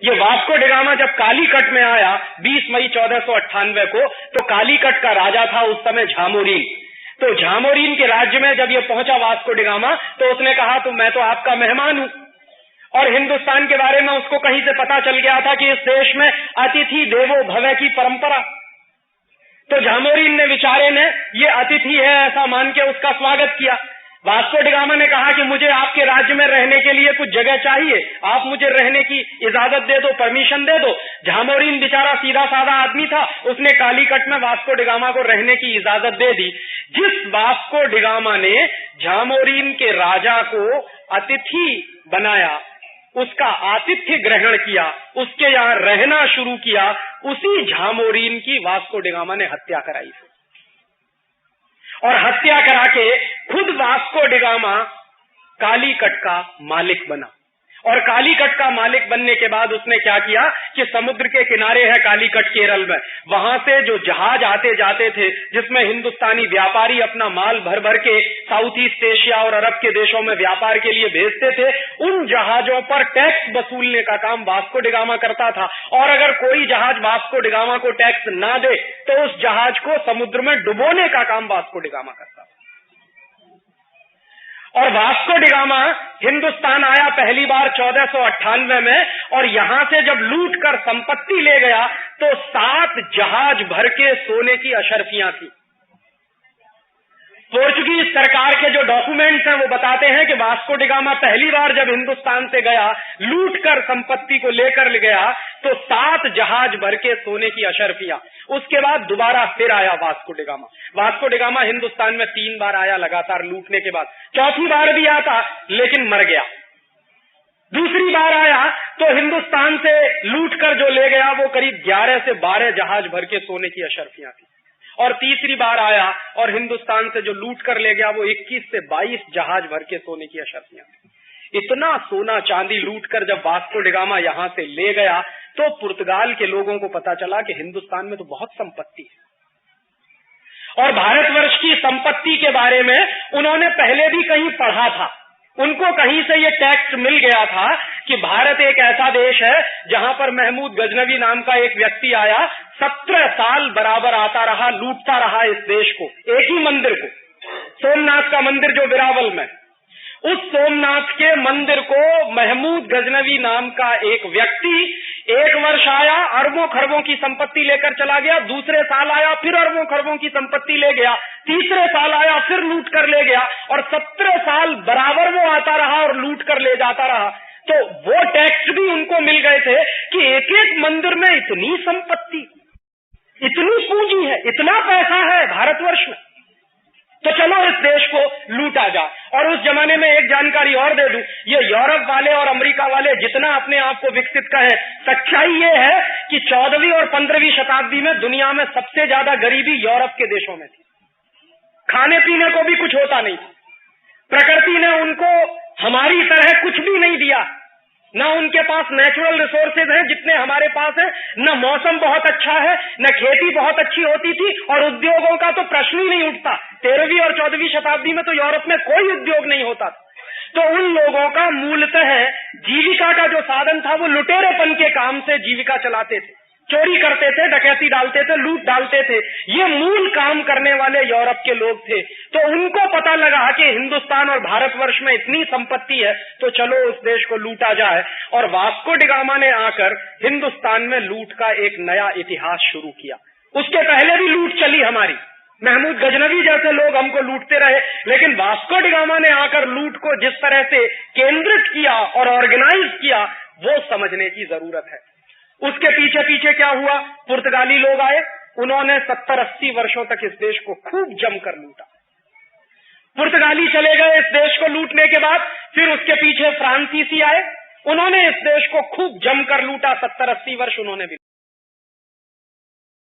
ये Vasco da Gama जब कालीकट में आया 20 मई 1498 को, तो कालीकट का राजा था उस समय झामोरीन। तो झामोरीन के राज्य में जब ये पहुंचा वास्को डिगामा, तो उसने कहा तो मैं तो आपका मेहमान हूं, और हिंदुस्तान के बारे में उसको कहीं से पता चल गया था कि इस देश में अतिथि देवो भव की परंपरा। तो झामोरीन ने बेचारे ने ये अतिथि है ऐसा मान के उसका स्वागत किया। वास्को डिगामा ने कहा कि मुझे आपके राज्य में रहने के लिए कुछ जगह चाहिए, आप मुझे रहने की इजाजत दे दो, परमिशन दे दो। झामोरीन बेचारा सीधा साधा आदमी था, उसने कालीकट में वास्को डिगामा को रहने की इजाजत दे दी। जिस वास्को डिगामा ने झामोरीन के राजा को अतिथि बनाया, उसका आतिथ्य ग्रहण किया, उसके यहाँ रहना शुरू किया, उसी झामोरीन की वास्को डिगामा ने हत्या कराई और हत्या करा के खुद वास्को डिगामा कालीकट का मालिक बना। और कालीकट का मालिक बनने के बाद उसने क्या किया कि समुद्र के किनारे है कालीकट केरल में, वहां से जो जहाज आते जाते थे जिसमें हिंदुस्तानी व्यापारी अपना माल भर भर के साउथ ईस्ट एशिया और अरब के देशों में व्यापार के लिए भेजते थे, उन जहाजों पर टैक्स वसूलने का काम वास्को डिगामा करता था। और अगर कोई जहाज वास्को डिगामा को टैक्स ना दे तो उस जहाज को समुद्र में डुबोने का काम वास्को डिगामा करता था। और वास्को डिगामा हिंदुस्तान आया पहली बार 1498 में, और यहां से जब लूट कर संपत्ति ले गया तो 7 जहाज भर के सोने की अशर्फियां थी। पोर्चुगीज सरकार के जो डॉक्यूमेंट्स हैं वो बताते हैं कि वास्को डिगामा पहली बार जब हिंदुस्तान से गया, लूट कर संपत्ति को लेकर गया, तो 7 जहाज भर के सोने की अशर्फियां। उसके बाद दोबारा फिर आया Vasco da Gama. Vasco da Gama Hindustan में 3 बार आया लगातार लूटने के बाद, चौथी बार भी आता लेकिन मर गया। दूसरी बार आया तो हिंदुस्तान से लूट कर जो ले गया वो करीब 11 से 12 जहाज भर के सोने की अशर्फियां थी। और तीसरी बार आया और हिंदुस्तान से जो लूट कर ले गया वो 21 से 22 जहाज भर के सोने की अशर्फियां थी। इतना सोना चांदी लूट कर जब वास्को डिगामा यहां से ले गया तो पुर्तगाल के लोगों को पता चला कि हिंदुस्तान में तो बहुत संपत्ति है, और भारतवर्ष की संपत्ति के बारे में उन्होंने पहले भी कहीं पढ़ा था। उनको कहीं से ये टेक्स्ट मिल गया था कि भारत एक ऐसा देश है जहां पर महमूद गजनवी नाम का एक व्यक्ति आया, 17 साल बराबर आता रहा, लूटता रहा इस देश को, एक ही मंदिर को, सोमनाथ का मंदिर जो बिरावल में, उस सोमनाथ के मंदिर को महमूद गजनवी नाम का एक व्यक्ति एक वर्ष आया, अरबों खरबों की संपत्ति लेकर चला गया, दूसरे साल आया फिर अरबों खरबों की संपत्ति ले गया, तीसरे साल आया फिर लूट कर ले गया, और 17 साल बराबर वो आता रहा और लूट कर ले जाता रहा। तो वो टैक्स भी उनको मिल गए थे कि एक एक मंदिर में इतनी संपत्ति, इतनी पूंजी है, इतना पैसा है भारतवर्ष में, तो चलो इस देश को लूटा जा। और उस जमाने में एक जानकारी और दे दूं, ये यूरोप वाले और अमेरिका वाले जितना अपने आप को विकसित कहें, सच्चाई ये है कि 14वीं और 15वीं शताब्दी में दुनिया में सबसे ज्यादा गरीबी यूरोप के देशों में थी। खाने पीने को भी कुछ होता नहीं, प्रकृति ने उनको हमारी तरह कुछ भी नहीं दिया, न उनके पास नेचुरल रिसोर्सेज हैं जितने हमारे पास है, न मौसम बहुत अच्छा है, न खेती बहुत अच्छी होती थी, और उद्योगों का तो प्रश्न ही नहीं उठता। 13वीं और 14वीं शताब्दी में तो यूरोप में कोई उद्योग नहीं होता। तो उन लोगों का मूलतः जीविका का जो साधन था वो लुटेरेपन के काम से जीविका चलाते थे, चोरी करते थे, डकैती डालते थे, लूट डालते थे, ये मूल काम करने वाले यूरोप के लोग थे। तो उनको पता लगा कि हिंदुस्तान और भारतवर्ष में इतनी संपत्ति है तो चलो उस देश को लूटा जाए, और वास्को डिगामा ने आकर हिंदुस्तान में लूट का एक नया इतिहास शुरू किया। उसके पहले भी लूट चली हमारी, महमूद गजनवी जैसे लोग हमको लूटते रहे, लेकिन वास्को डिगामा ने आकर लूट को जिस तरह से केंद्रित किया और ऑर्गेनाइज किया वो समझने की जरूरत है। उसके पीछे पीछे क्या हुआ, पुर्तगाली लोग आए, उन्होंने 70-80 वर्षों तक इस देश को खूब जमकर लूटा। पुर्तगाली चले गए इस देश को लूटने के बाद, फिर उसके पीछे फ्रांसीसी आए, उन्होंने इस देश को खूब जमकर लूटा, 70-80 वर्ष उन्होंने भी